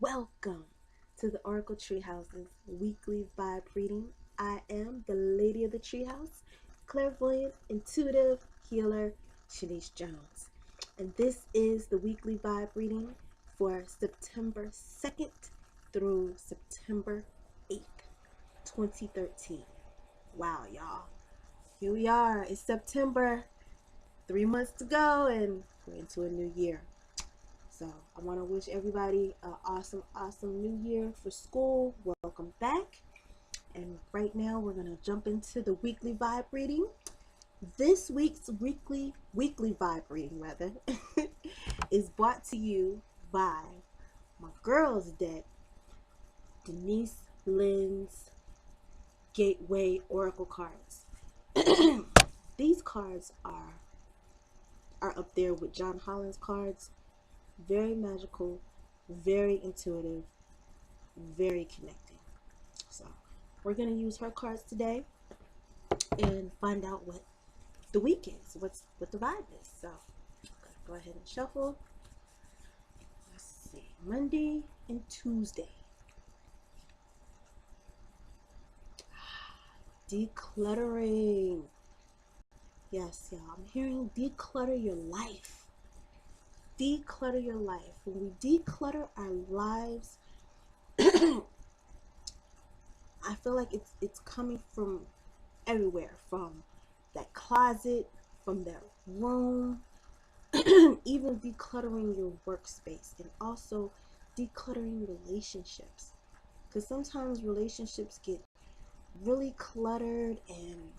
Welcome to the Oracle Treehouse's weekly vibe reading. I am the Lady of the Treehouse, clairvoyant, intuitive healer, Shanice Jones. And this is the weekly vibe reading for September 2nd through September 8th, 2013. Wow, y'all. Here we are. It's September. 3 months to go, and we're into a new year. So I want to wish everybody an awesome new year for school. Welcome back. And right now we're going to jump into the weekly vibe reading. This week's weekly vibe reading rather is brought to you by my girls deck, Denise Lynn's Gateway Oracle cards. These cards are up there with John Holland's cards. Very magical, very intuitive, very connecting. So we're going to use her cards today and find out what the week is, what the vibe is. So go ahead and shuffle. Let's see, Monday and Tuesday. Decluttering. Yes, y'all, I'm hearing declutter your life. Declutter your life. When we declutter our lives, I feel like it's coming from everywhere, from that closet, from that room, even decluttering your workspace, and also decluttering relationships, because sometimes relationships get really cluttered and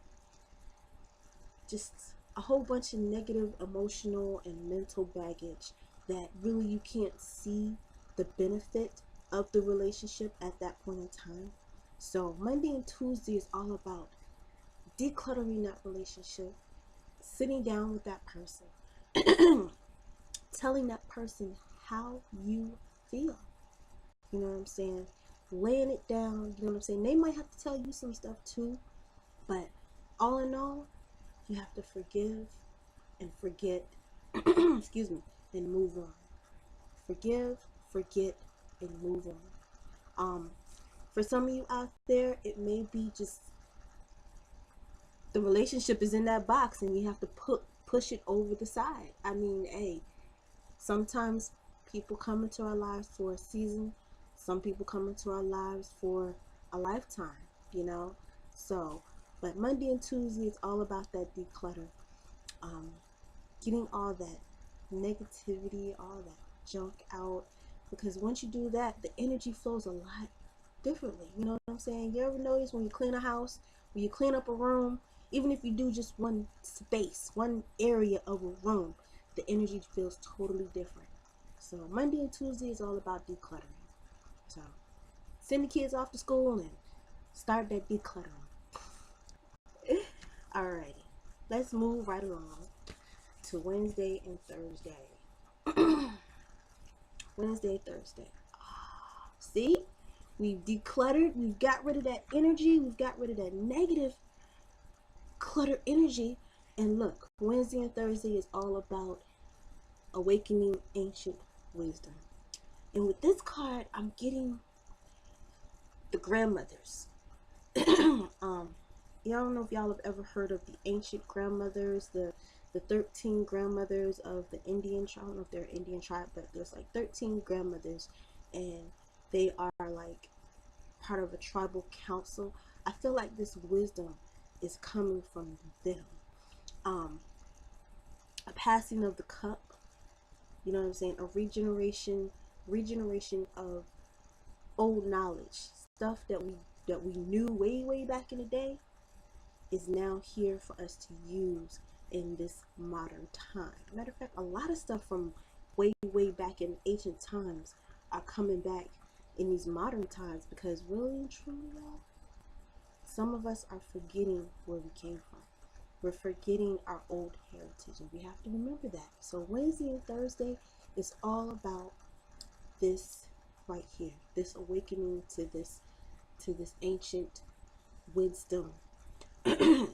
just a whole bunch of negative emotional and mental baggage that really you can't see the benefit of the relationship at that point in time. So Monday and Tuesday is all about decluttering that relationship, sitting down with that person, telling that person how you feel. You know what I'm saying? Laying it down, you know what I'm saying? They might have to tell you some stuff too, but all in all, you have to forgive and forget, excuse me, and move on. Forgive, forget, and move on. For some of you out there, it may be just the relationship is in that box and you have to push it over the side. I mean, hey, sometimes people come into our lives for a season. Some people come into our lives for a lifetime, you know. So, but Monday and Tuesday is all about that declutter. Getting all that negativity, all that junk out, because once you do that, the energy flows a lot differently. You know what I'm saying? You ever notice when you clean a house, when you clean up a room, even if you do just one space, one area of a room, the energy feels totally different. So Monday and Tuesday is all about decluttering. So send the kids off to school and start that decluttering. Alrighty, let's move right along to Wednesday and Thursday. Wednesday, Thursday. See, we've decluttered, we've got rid of that energy, we've got rid of that negative clutter energy. And look, Wednesday and Thursday is all about awakening ancient wisdom. And with this card, I'm getting the grandmothers. I don't know if y'all have ever heard of the ancient grandmothers, the 13 grandmothers of the Indian tribe. I don't know if they're Indian tribe, but there's like 13 grandmothers, and they are like part of a tribal council. I feel like this wisdom is coming from them. A passing of the cup, you know what I'm saying? A regeneration of old knowledge, stuff that we knew way back in the day is now here for us to use in this modern time. Matter of fact, a lot of stuff from way back in ancient times are coming back in these modern times, because really and truly, y'all, some of us are forgetting where we came from. We're forgetting our old heritage, and we have to remember that. So Wednesday and Thursday is all about this right here, this awakening to this ancient wisdom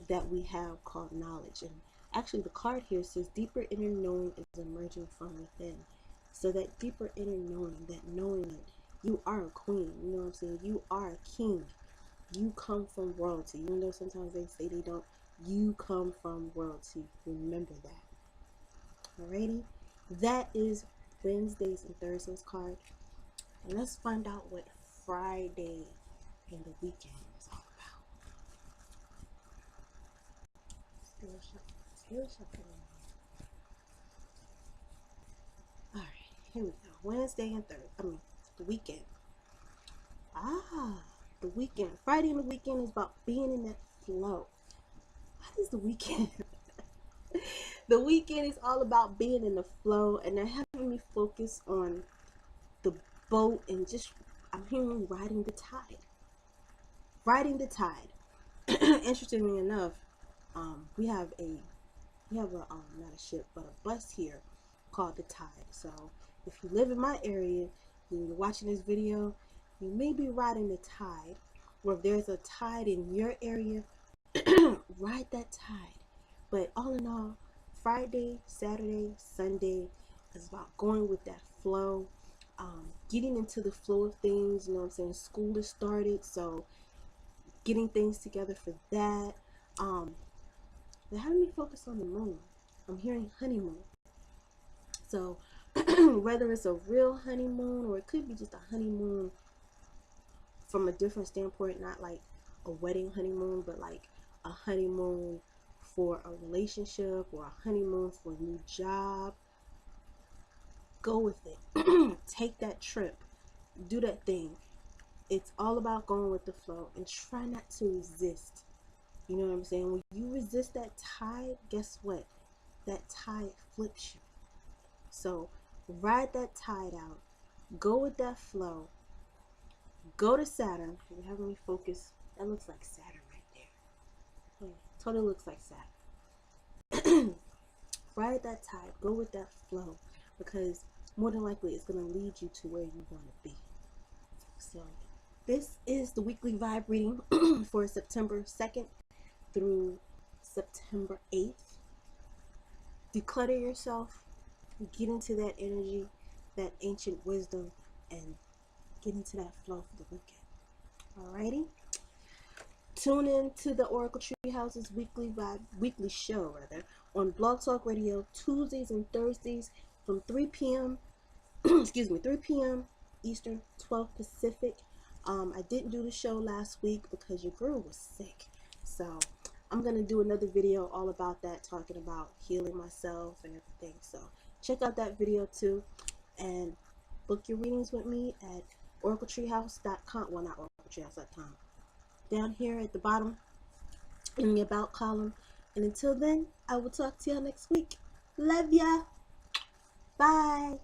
that we have called knowledge. And actually the card here says deeper inner knowing is emerging from within. So that deeper inner knowing, that knowing that You are a queen. You know what I'm saying? You are a king. You come from royalty. Even though sometimes they say they don't, you come from royalty. Remember that. Alrighty? That is Wednesdays and Thursdays card. And let's find out what Friday and the weekend is all about. Still shuffling. Alright, here we go. Wednesday and Thursday. The weekend. The weekend. Friday and the weekend is about being in that flow. What is the weekend? The weekend is all about being in the flow, and they're having me focus on the boat and just, I'm hearing riding the tide. Riding the tide. Interestingly enough, we have a not a ship, but a bus here called the Tide. So if you live in my area and you're watching this video, you may be riding the tide, or if there's a tide in your area, ride that tide. But all in all, Friday, Saturday, Sunday is about going with that flow, getting into the flow of things. You know what I'm saying? School is started, so getting things together for that. They're having me focus on the moon. I'm hearing honeymoon. So whether it's a real honeymoon or it could be just a honeymoon from a different standpoint, not like a wedding honeymoon, but like a honeymoon for a relationship or a honeymoon for a new job. Go with it. Take that trip. Do that thing. It's all about going with the flow and try not to resist. You know what I'm saying? When you resist that tide, guess what? That tide flips you. So ride that tide out. Go with that flow. Go to Saturn. You're having me focus. That looks like Saturn right there. Totally looks like Saturn. Ride that tide. Go with that flow, because more than likely it's going to lead you to where you want to be. So this is the weekly vibe reading for September 2nd through September 8th. Declutter yourself. Get into that energy, that ancient wisdom, and get into that flow for the weekend. Alrighty? Tune in to the Oracle Treehouse's weekly show on Blog Talk Radio Tuesdays and Thursdays from 3 p.m. 3 p.m. Eastern, 12 Pacific. I didn't do the show last week because your girl was sick. So I'm going to do another video all about that, talking about healing myself and everything. So check out that video too. And book your readings with me at oracletreehouse.com. Well, not oracletreehouse.com. Down here at the bottom in the About column. And until then, I will talk to y'all next week. Love ya. Bye.